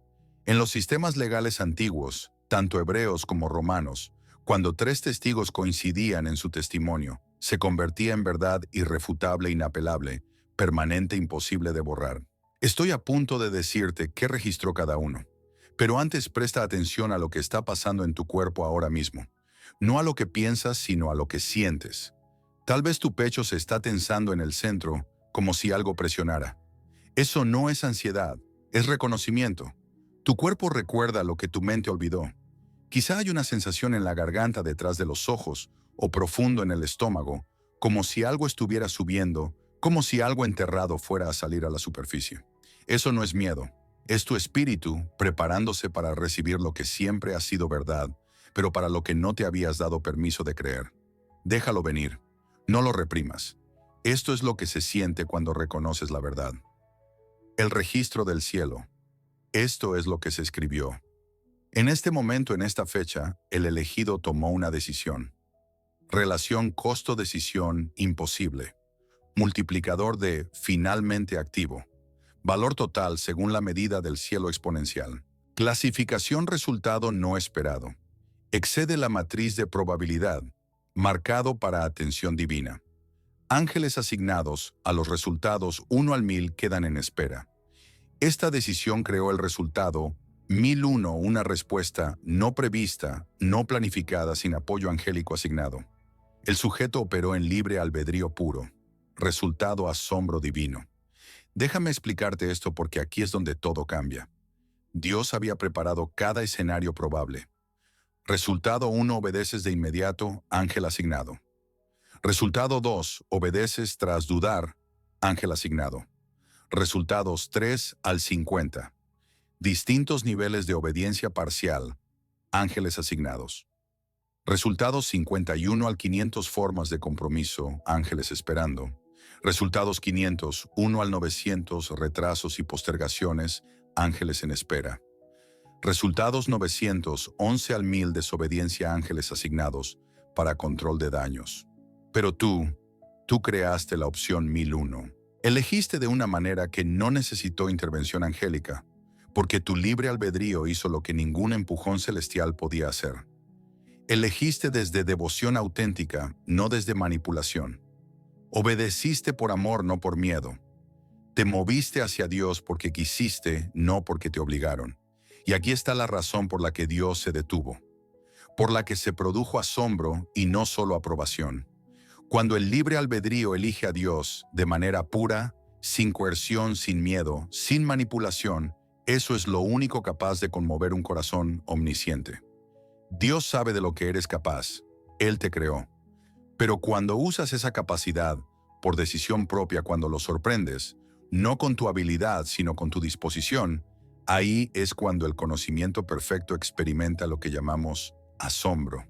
En los sistemas legales antiguos, tanto hebreos como romanos, cuando 3 testigos coincidían en su testimonio, se convertía en verdad irrefutable, inapelable, permanente, imposible de borrar. Estoy a punto de decirte qué registró cada uno. Pero antes presta atención a lo que está pasando en tu cuerpo ahora mismo. No a lo que piensas, sino a lo que sientes. Tal vez tu pecho se está tensando en el centro, como si algo presionara. Eso no es ansiedad, es reconocimiento. Tu cuerpo recuerda lo que tu mente olvidó. Quizá hay una sensación en la garganta, detrás de los ojos, o profundo en el estómago, como si algo estuviera subiendo, como si algo enterrado fuera a salir a la superficie. Eso no es miedo, es tu espíritu preparándose para recibir lo que siempre ha sido verdad, pero para lo que no te habías dado permiso de creer. Déjalo venir, no lo reprimas. Esto es lo que se siente cuando reconoces la verdad. El registro del cielo. Esto es lo que se escribió. En este momento, en esta fecha, el elegido tomó una decisión. Relación costo-decisión imposible. Multiplicador de finalmente activo. Valor total según la medida del cielo exponencial. Clasificación resultado no esperado. Excede la matriz de probabilidad, marcado para atención divina. Ángeles asignados a los resultados 1 al 1000 quedan en espera. Esta decisión creó el resultado 1001, una respuesta no prevista, no planificada, sin apoyo angélico asignado. El sujeto operó en libre albedrío puro. Resultado asombro divino. Déjame explicarte esto porque aquí es donde todo cambia. Dios había preparado cada escenario probable. Resultado 1, obedeces de inmediato, ángel asignado. Resultado 2, obedeces tras dudar, ángel asignado. Resultados 3 al 50. Distintos niveles de obediencia parcial, ángeles asignados. Resultados 51 al 500, formas de compromiso, ángeles esperando. Resultados 500, 1 al 900, retrasos y postergaciones, ángeles en espera. Resultados 900, 11 al 1000, desobediencia, ángeles asignados para control de daños. Pero tú creaste la opción 1001. Elegiste de una manera que no necesitó intervención angélica, porque tu libre albedrío hizo lo que ningún empujón celestial podía hacer. Elegiste desde devoción auténtica, no desde manipulación. Obedeciste por amor, no por miedo. Te moviste hacia Dios porque quisiste, no porque te obligaron. Y aquí está la razón por la que Dios se detuvo, por la que se produjo asombro y no solo aprobación. Cuando el libre albedrío elige a Dios de manera pura, sin coerción, sin miedo, sin manipulación, eso es lo único capaz de conmover un corazón omnisciente. Dios sabe de lo que eres capaz. Él te creó. Pero cuando usas esa capacidad, por decisión propia, cuando lo sorprendes, no con tu habilidad, sino con tu disposición, ahí es cuando el conocimiento perfecto experimenta lo que llamamos asombro.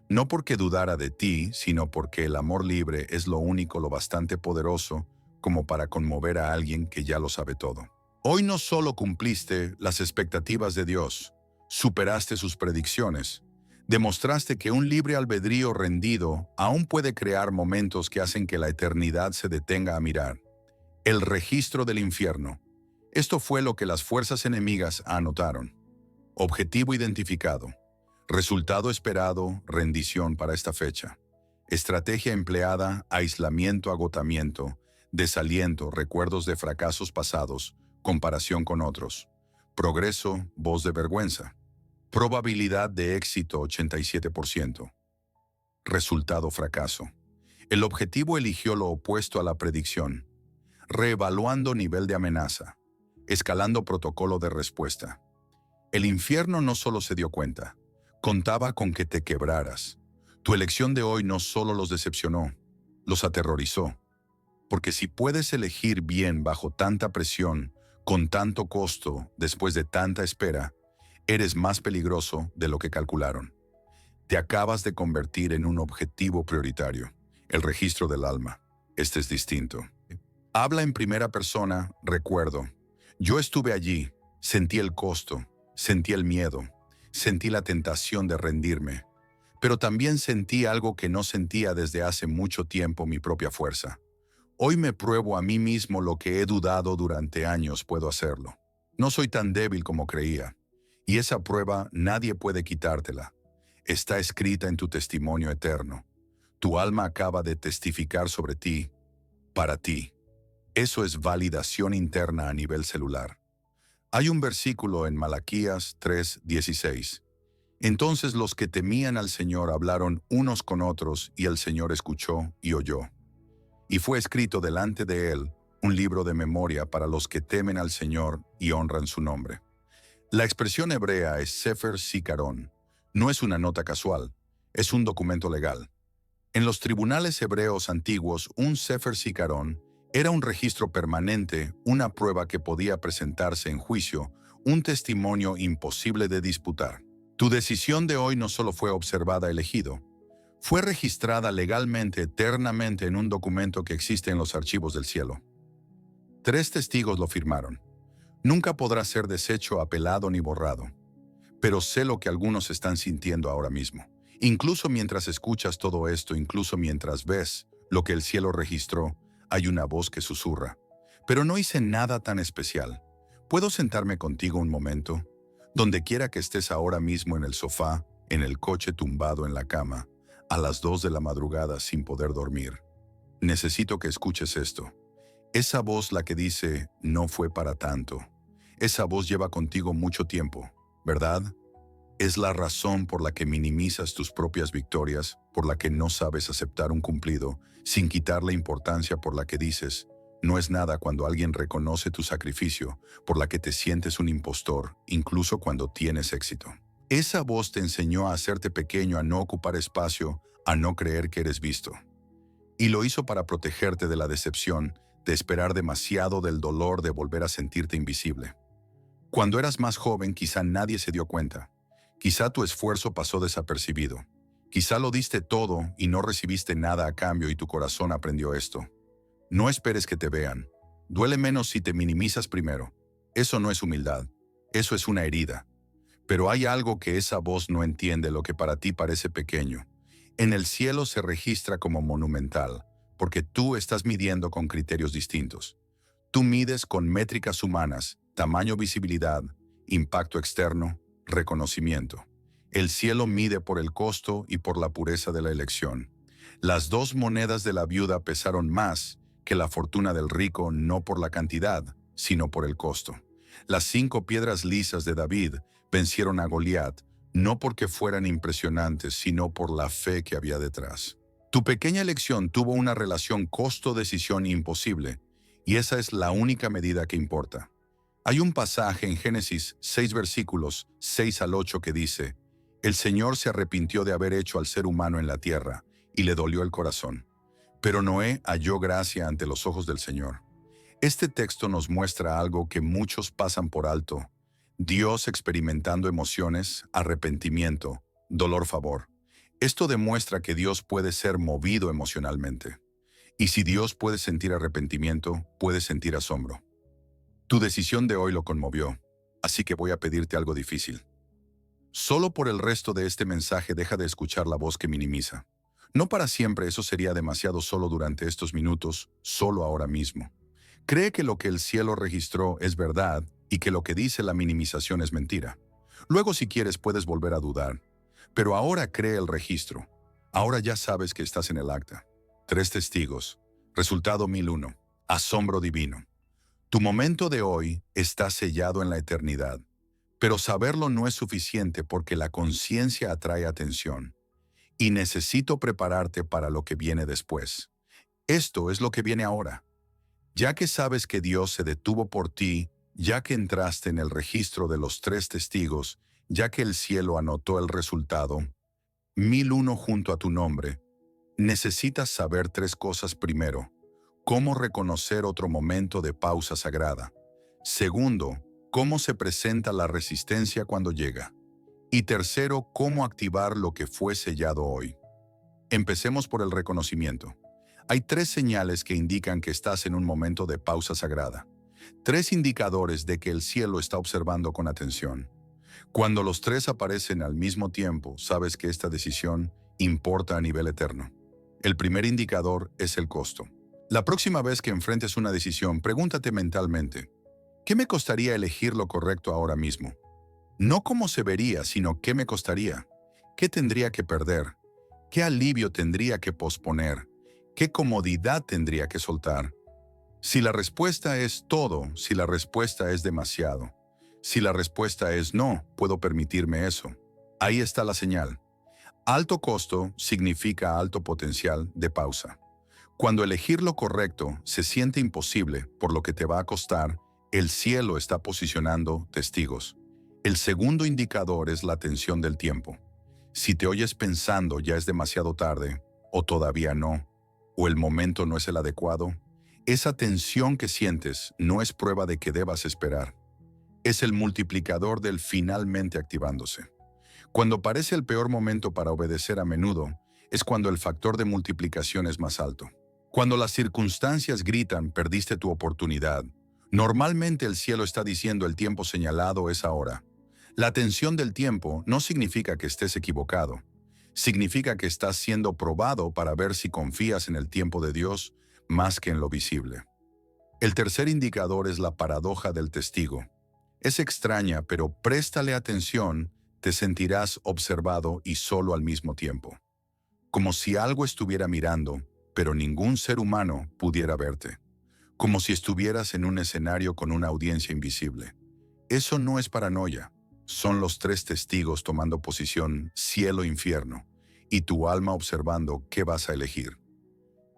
No porque dudara de ti, sino porque el amor libre es lo único lo bastante poderoso como para conmover a alguien que ya lo sabe todo. Hoy no solo cumpliste las expectativas de Dios, superaste sus predicciones, demostraste que un libre albedrío rendido aún puede crear momentos que hacen que la eternidad se detenga a mirar. El registro del infierno. Esto fue lo que las fuerzas enemigas anotaron. Objetivo identificado. Resultado esperado, rendición para esta fecha. Estrategia empleada, aislamiento, agotamiento, desaliento, recuerdos de fracasos pasados, comparación con otros. Progreso, voz de vergüenza. Probabilidad de éxito 87%. Resultado fracaso. El objetivo eligió lo opuesto a la predicción. Reevaluando nivel de amenaza. Escalando protocolo de respuesta. El infierno no solo se dio cuenta, contaba con que te quebraras. Tu elección de hoy no solo los decepcionó, los aterrorizó. Porque si puedes elegir bien bajo tanta presión, con tanto costo, después de tanta espera, eres más peligroso de lo que calcularon. Te acabas de convertir en un objetivo prioritario, el registro del alma. Este es distinto. Habla en primera persona, recuerdo. Yo estuve allí, sentí el costo, sentí el miedo, sentí la tentación de rendirme, pero también sentí algo que no sentía desde hace mucho tiempo, mi propia fuerza. Hoy me pruebo a mí mismo lo que he dudado durante años, puedo hacerlo. No soy tan débil como creía, y esa prueba nadie puede quitártela. Está escrita en tu testimonio eterno. Tu alma acaba de testificar sobre ti, para ti. Eso es validación interna a nivel celular. Hay un versículo en Malaquías 3:16. Entonces los que temían al Señor hablaron unos con otros, y el Señor escuchó y oyó. Y fue escrito delante de él un libro de memoria para los que temen al Señor y honran su nombre. La expresión hebrea es Sefer Zikaron. No es una nota casual, es un documento legal. En los tribunales hebreos antiguos, un Sefer Zikaron era un registro permanente, una prueba que podía presentarse en juicio, un testimonio imposible de disputar. Tu decisión de hoy no solo fue observada, elegido, fue registrada legalmente, eternamente en un documento que existe en los archivos del cielo. 3 testigos lo firmaron. Nunca podrá ser deshecho, apelado ni borrado. Pero sé lo que algunos están sintiendo ahora mismo. Incluso mientras escuchas todo esto, incluso mientras ves lo que el cielo registró, hay una voz que susurra. Pero no hice nada tan especial. ¿Puedo sentarme contigo un momento? Donde quiera que estés ahora mismo, en el sofá, en el coche tumbado en la cama, a las 2 de la madrugada sin poder dormir. Necesito que escuches esto. Esa voz la que dice, no fue para tanto. Esa voz lleva contigo mucho tiempo, ¿verdad? Es la razón por la que minimizas tus propias victorias, por la que no sabes aceptar un cumplido, sin quitar la importancia por la que dices, no es nada cuando alguien reconoce tu sacrificio, por la que te sientes un impostor, incluso cuando tienes éxito. Esa voz te enseñó a hacerte pequeño, a no ocupar espacio, a no creer que eres visto. Y lo hizo para protegerte de la decepción, de esperar demasiado, del dolor de volver a sentirte invisible. Cuando eras más joven, quizá nadie se dio cuenta. Quizá tu esfuerzo pasó desapercibido. Quizá lo diste todo y no recibiste nada a cambio y tu corazón aprendió esto. No esperes que te vean. Duele menos si te minimizas primero. Eso no es humildad. Eso es una herida. Pero hay algo que esa voz no entiende, lo que para ti parece pequeño. En el cielo se registra como monumental, porque tú estás midiendo con criterios distintos. Tú mides con métricas humanas, tamaño, visibilidad, impacto externo, reconocimiento. El cielo mide por el costo y por la pureza de la elección. Las 2 monedas de la viuda pesaron más que la fortuna del rico, no por la cantidad, sino por el costo. Las 5 piedras lisas de David vencieron a Goliat, no porque fueran impresionantes, sino por la fe que había detrás. Tu pequeña elección tuvo una relación costo-decisión imposible, y esa es la única medida que importa. Hay un pasaje en Génesis 6 versículos 6 al 8 que dice, «El Señor se arrepintió de haber hecho al ser humano en la tierra, y le dolió el corazón. Pero Noé halló gracia ante los ojos del Señor». Este texto nos muestra algo que muchos pasan por alto. Dios experimentando emociones, arrepentimiento, dolor, favor. Esto demuestra que Dios puede ser movido emocionalmente. Y si Dios puede sentir arrepentimiento, puede sentir asombro. Tu decisión de hoy lo conmovió, así que voy a pedirte algo difícil. Solo por el resto de este mensaje deja de escuchar la voz que minimiza. No para siempre, eso sería demasiado, solo durante estos minutos, solo ahora mismo. Cree que lo que el cielo registró es verdad y que lo que dice la minimización es mentira. Luego, si quieres, puedes volver a dudar. Pero ahora cree el registro. Ahora ya sabes que estás en el acta. 3 testigos. Resultado 1001. Asombro divino. Tu momento de hoy está sellado en la eternidad. Pero saberlo no es suficiente porque la conciencia atrae atención. Y necesito prepararte para lo que viene después. Esto es lo que viene ahora. Ya que sabes que Dios se detuvo por ti, ya que entraste en el registro de los 3 testigos, ya que el cielo anotó el resultado, 1001 junto a tu nombre, necesitas saber 3 cosas. Primero, cómo reconocer otro momento de pausa sagrada. Segundo, cómo se presenta la resistencia cuando llega. Y tercero, cómo activar lo que fue sellado hoy. Empecemos por el reconocimiento. Hay 3 señales que indican que estás en un momento de pausa sagrada. 3 indicadores de que el cielo está observando con atención. Cuando los 3 aparecen al mismo tiempo, sabes que esta decisión importa a nivel eterno. El primer indicador es el costo. La próxima vez que enfrentes una decisión, pregúntate mentalmente, ¿qué me costaría elegir lo correcto ahora mismo? No cómo se vería, sino qué me costaría. ¿Qué tendría que perder? ¿Qué alivio tendría que posponer? ¿Qué comodidad tendría que soltar? Si la respuesta es todo, si la respuesta es demasiado, si la respuesta es no, puedo permitirme eso. Ahí está la señal. Alto costo significa alto potencial de pausa. Cuando elegir lo correcto se siente imposible por lo que te va a costar, el cielo está posicionando testigos. El segundo indicador es la tensión del tiempo. Si te oyes pensando ya es demasiado tarde, o todavía no, o el momento no es el adecuado, esa tensión que sientes no es prueba de que debas esperar. Es el multiplicador del finalmente activándose. Cuando parece el peor momento para obedecer, a menudo es cuando el factor de multiplicación es más alto. Cuando las circunstancias gritan, perdiste tu oportunidad. Normalmente el cielo está diciendo el tiempo señalado es ahora. La tensión del tiempo no significa que estés equivocado. Significa que estás siendo probado para ver si confías en el tiempo de Dios más que en lo visible. El tercer indicador es la paradoja del testigo. Es extraña, pero préstale atención, Te sentirás observado y solo al mismo tiempo, como si algo estuviera mirando, pero ningún ser humano pudiera verte, como si estuvieras en un escenario con una audiencia invisible. Eso no es paranoia, son los tres testigos tomando posición, cielo-infierno, y tu alma observando qué vas a elegir.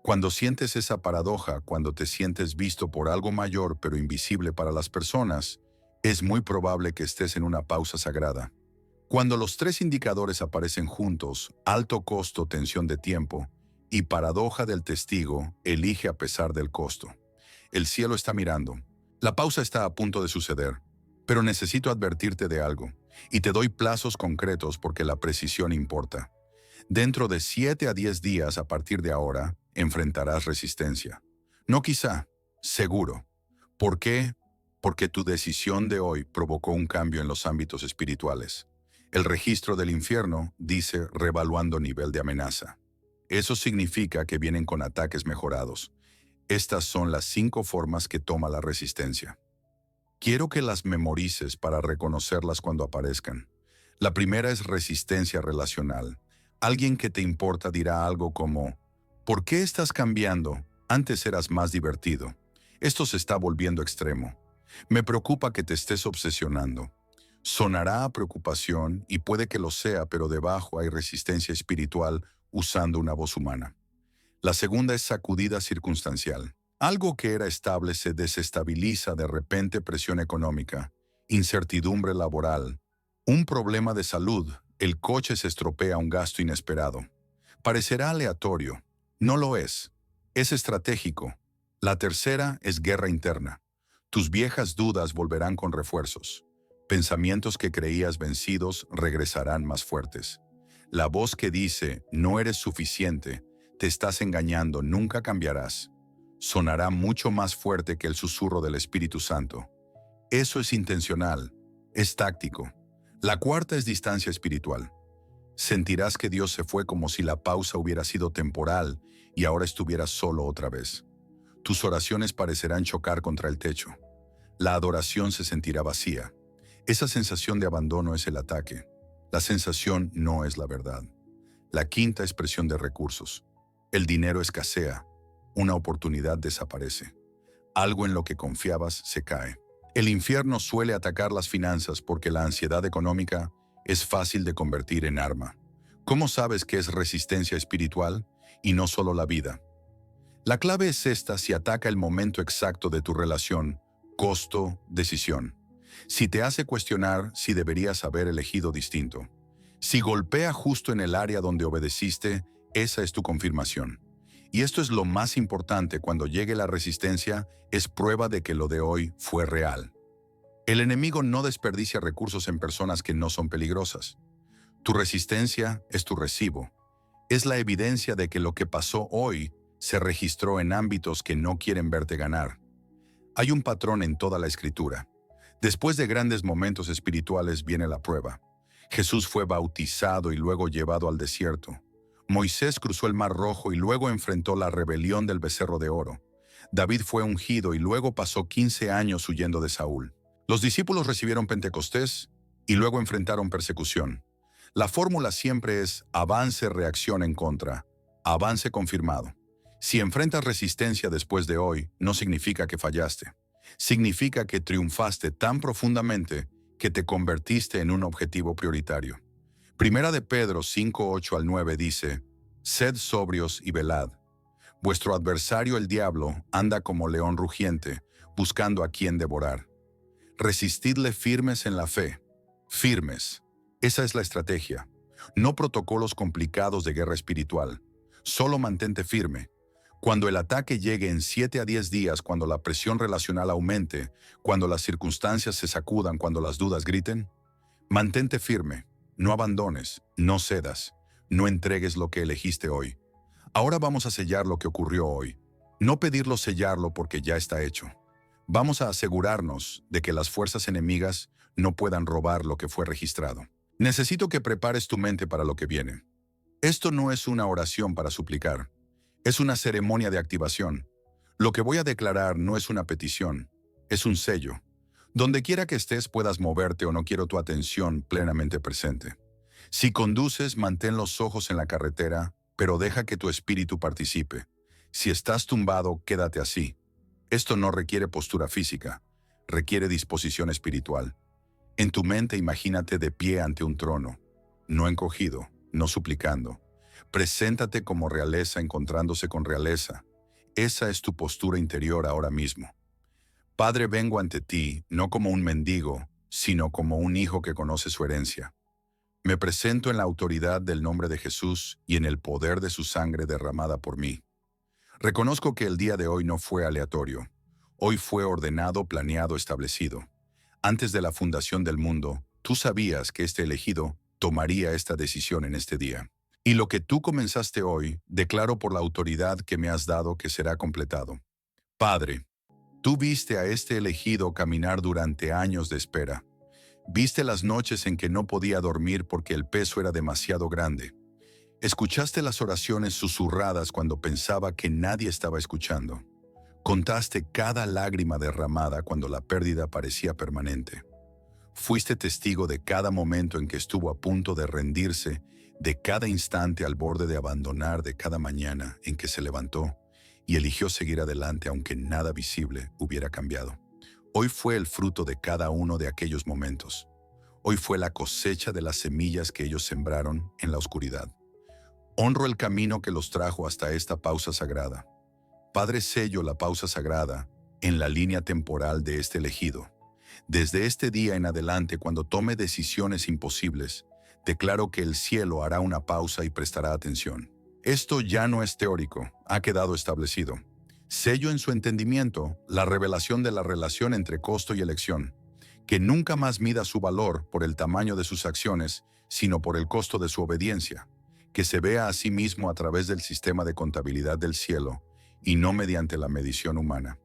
Cuando sientes esa paradoja, cuando te sientes visto por algo mayor pero invisible para las personas, es muy probable que estés en una pausa sagrada. Cuando los tres indicadores aparecen juntos, alto costo, tensión de tiempo, y paradoja del testigo, elige a pesar del costo. El cielo está mirando. La pausa está a punto de suceder, pero necesito advertirte de algo, y te doy plazos concretos porque la precisión importa. Dentro de 7 a 10 días a partir de ahora, enfrentarás resistencia. No quizá, seguro. ¿Por qué? Porque tu decisión de hoy provocó un cambio en los ámbitos espirituales. El registro del infierno dice revaluando nivel de amenaza. Eso significa que vienen con ataques mejorados. Estas son las 5 formas que toma la resistencia. Quiero que las memorices para reconocerlas cuando aparezcan. La primera es resistencia relacional. Alguien que te importa dirá algo como, ¿por qué estás cambiando? Antes eras más divertido. Esto se está volviendo extremo. Me preocupa que te estés obsesionando. Sonará a preocupación y puede que lo sea, pero debajo hay resistencia espiritual usando una voz humana. La segunda es sacudida circunstancial. Algo que era estable se desestabiliza de repente, presión económica, incertidumbre laboral, un problema de salud, el coche se estropea, un gasto inesperado. Parecerá aleatorio. No lo es. Es estratégico. La tercera es guerra interna. Tus viejas dudas volverán con refuerzos. Pensamientos que creías vencidos regresarán más fuertes. La voz que dice, no eres suficiente, te estás engañando, nunca cambiarás, sonará mucho más fuerte que el susurro del Espíritu Santo. Eso es intencional, es táctico. La cuarta es distancia espiritual. Sentirás que Dios se fue como si la pausa hubiera sido temporal y ahora estuvieras solo otra vez. Tus oraciones parecerán chocar contra el techo. La adoración se sentirá vacía. Esa sensación de abandono es el ataque. La sensación no es la verdad. La quinta es presión de recursos. El dinero escasea. Una oportunidad desaparece. Algo en lo que confiabas se cae. El infierno suele atacar las finanzas porque la ansiedad económica es fácil de convertir en arma. ¿Cómo sabes que es resistencia espiritual y no solo la vida? La clave es esta: si ataca el momento exacto de tu relación, costo, decisión. Si te hace cuestionar si deberías haber elegido distinto. Si golpea justo en el área donde obedeciste, esa es tu confirmación. Y esto es lo más importante: cuando llegue la resistencia, es prueba de que lo de hoy fue real. El enemigo no desperdicia recursos en personas que no son peligrosas. Tu resistencia es tu recibo. Es la evidencia de que lo que pasó hoy se registró en ámbitos que no quieren verte ganar. Hay un patrón en toda la Escritura. Después de grandes momentos espirituales viene la prueba. Jesús fue bautizado y luego llevado al desierto. Moisés cruzó el Mar Rojo y luego enfrentó la rebelión del becerro de oro. David fue ungido y luego pasó 15 años huyendo de Saúl. Los discípulos recibieron Pentecostés y luego enfrentaron persecución. La fórmula siempre es avance, reacción en contra, avance confirmado. Si enfrentas resistencia después de hoy, no significa que fallaste. Significa que triunfaste tan profundamente que te convertiste en un objetivo prioritario. Primera de Pedro 5:8 al 9 dice, «Sed sobrios y velad. Vuestro adversario el diablo anda como león rugiente, buscando a quien devorar. Resistidle firmes en la fe». Firmes. Esa es la estrategia. No protocolos complicados de guerra espiritual. Solo mantente firme. Cuando el ataque llegue en 7 a 10 días, cuando la presión relacional aumente, cuando las circunstancias se sacudan, cuando las dudas griten, mantente firme. No abandones, no cedas, no entregues lo que elegiste hoy. Ahora vamos a sellar lo que ocurrió hoy. No pedirlo sellarlo porque ya está hecho. Vamos a asegurarnos de que las fuerzas enemigas no puedan robar lo que fue registrado. Necesito que prepares tu mente para lo que viene. Esto no es una oración para suplicar. Es una ceremonia de activación. Lo que voy a declarar no es una petición, es un sello. Donde quiera que estés puedas moverte o no quiero tu atención plenamente presente. Si conduces, mantén los ojos en la carretera, pero deja que tu espíritu participe. Si estás tumbado, quédate así. Esto no requiere postura física, requiere disposición espiritual. En tu mente imagínate de pie ante un trono, no encogido, no suplicando. Preséntate como realeza encontrándose con realeza. Esa es tu postura interior ahora mismo. Padre, vengo ante ti, no como un mendigo, sino como un hijo que conoce su herencia. Me presento en la autoridad del nombre de Jesús y en el poder de su sangre derramada por mí. Reconozco que el día de hoy no fue aleatorio. Hoy fue ordenado, planeado, establecido. Antes de la fundación del mundo, tú sabías que este elegido tomaría esta decisión en este día. Y lo que tú comenzaste hoy, declaro por la autoridad que me has dado que será completado. Padre, tú viste a este elegido caminar durante años de espera. Viste las noches en que no podía dormir porque el peso era demasiado grande. Escuchaste las oraciones susurradas cuando pensaba que nadie estaba escuchando. Contaste cada lágrima derramada cuando la pérdida parecía permanente. Fuiste testigo de cada momento en que estuvo a punto de rendirse, de cada instante al borde de abandonar, de cada mañana en que se levantó y eligió seguir adelante aunque nada visible hubiera cambiado. Hoy fue el fruto de cada uno de aquellos momentos. Hoy fue la cosecha de las semillas que ellos sembraron en la oscuridad. Honro el camino que los trajo hasta esta pausa sagrada. Padre, sello la pausa sagrada en la línea temporal de este elegido. Desde este día en adelante, cuando tome decisiones imposibles, declaro que el cielo hará una pausa y prestará atención. Esto ya no es teórico, ha quedado establecido. Sello en su entendimiento la revelación de la relación entre costo y elección, que nunca más mida su valor por el tamaño de sus acciones, sino por el costo de su obediencia, que se vea a sí mismo a través del sistema de contabilidad del cielo y no mediante la medición humana.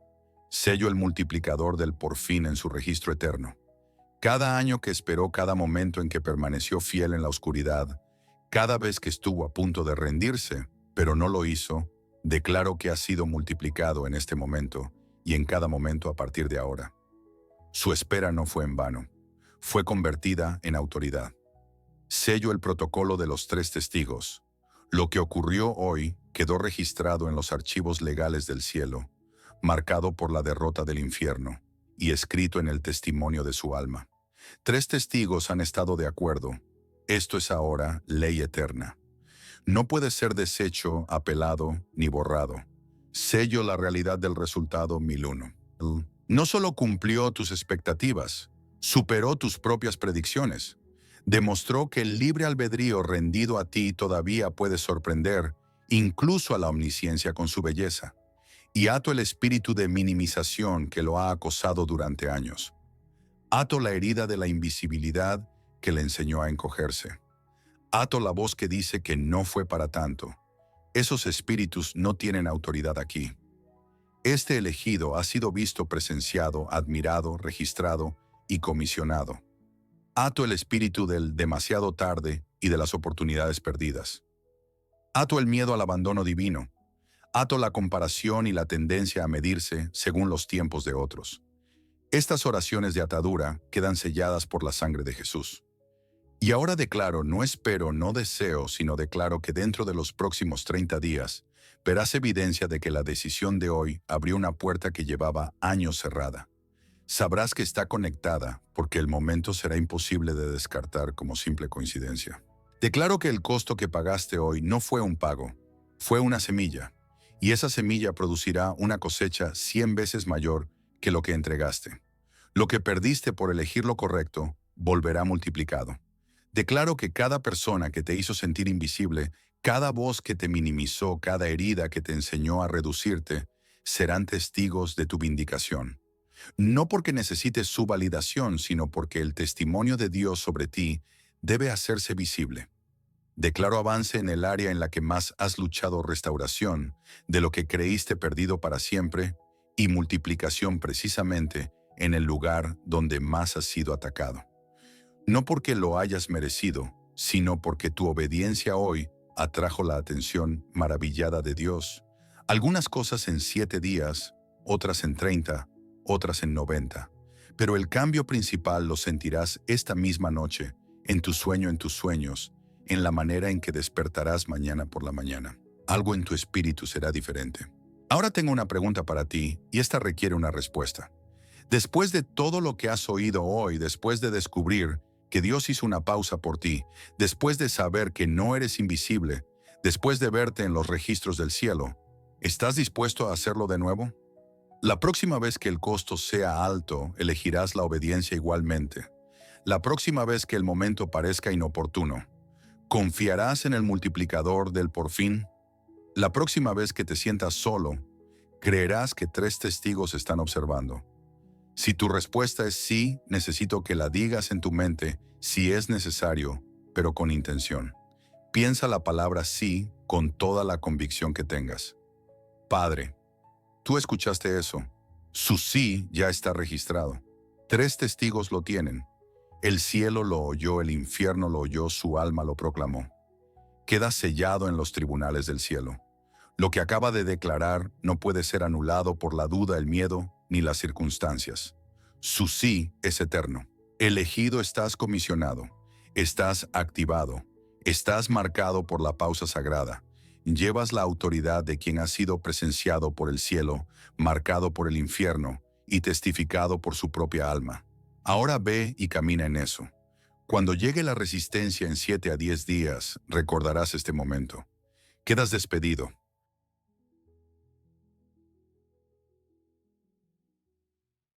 Sello el multiplicador del porfín en su registro eterno. Cada año que esperó, cada momento en que permaneció fiel en la oscuridad, cada vez que estuvo a punto de rendirse, pero no lo hizo, declaro que ha sido multiplicado en este momento y en cada momento a partir de ahora. Su espera no fue en vano, fue convertida en autoridad. Sello el protocolo de los 3 testigos. Lo que ocurrió hoy quedó registrado en los archivos legales del cielo, marcado por la derrota del infierno y escrito en el testimonio de su alma. 3 testigos han estado de acuerdo. Esto es ahora ley eterna. No puede ser deshecho, apelado ni borrado. Sello la realidad del resultado 1001. No solo cumplió tus expectativas, superó tus propias predicciones. Demostró que el libre albedrío rendido a ti todavía puede sorprender, incluso a la omnisciencia con su belleza. Y ato el espíritu de minimización que lo ha acosado durante años. Ato la herida de la invisibilidad que le enseñó a encogerse. Ato la voz que dice que no fue para tanto. Esos espíritus no tienen autoridad aquí. Este elegido ha sido visto, presenciado, admirado, registrado y comisionado. Ato el espíritu del demasiado tarde y de las oportunidades perdidas. Ato el miedo al abandono divino. Ato la comparación y la tendencia a medirse según los tiempos de otros. Estas oraciones de atadura quedan selladas por la sangre de Jesús. Y ahora declaro, no espero, no deseo, sino declaro que dentro de los próximos 30 días verás evidencia de que la decisión de hoy abrió una puerta que llevaba años cerrada. Sabrás que está conectada porque el momento será imposible de descartar como simple coincidencia. Declaro que el costo que pagaste hoy no fue un pago, fue una semilla, y esa semilla producirá una cosecha 100 veces mayor que lo que entregaste. Lo que perdiste por elegir lo correcto volverá multiplicado. Declaro que cada persona que te hizo sentir invisible, cada voz que te minimizó, cada herida que te enseñó a reducirte, serán testigos de tu vindicación. No porque necesites su validación, sino porque el testimonio de Dios sobre ti debe hacerse visible. Declaro avance en el área en la que más has luchado, restauración de lo que creíste perdido para siempre y multiplicación precisamente en el lugar donde más has sido atacado. No porque lo hayas merecido, sino porque tu obediencia hoy atrajo la atención maravillada de Dios. Algunas cosas en 7 días, otras en 30, otras en 90. Pero el cambio principal lo sentirás esta misma noche, en tu sueño, en tus sueños, en la manera en que despertarás mañana por la mañana. Algo en tu espíritu será diferente. Ahora tengo una pregunta para ti y esta requiere una respuesta. Después de todo lo que has oído hoy, después de descubrir que Dios hizo una pausa por ti, después de saber que no eres invisible, después de verte en los registros del cielo, ¿estás dispuesto a hacerlo de nuevo? La próxima vez que el costo sea alto, elegirás la obediencia igualmente. La próxima vez que el momento parezca inoportuno, ¿confiarás en el multiplicador del por fin? La próxima vez que te sientas solo, creerás que 3 testigos están observando. Si tu respuesta es sí, necesito que la digas en tu mente si es necesario, pero con intención. Piensa la palabra sí con toda la convicción que tengas. Padre, tú escuchaste eso. Su sí ya está registrado. 3 testigos lo tienen. El cielo lo oyó, el infierno lo oyó, su alma lo proclamó. Queda sellado en los tribunales del cielo. Lo que acaba de declarar no puede ser anulado por la duda, el miedo ni las circunstancias. Su sí es eterno. Elegido, estás comisionado, estás activado, estás marcado por la pausa sagrada. Llevas la autoridad de quien ha sido presenciado por el cielo, marcado por el infierno y testificado por su propia alma. Ahora ve y camina en eso. Cuando llegue la resistencia en 7 a 10 días, recordarás este momento. Quedas despedido.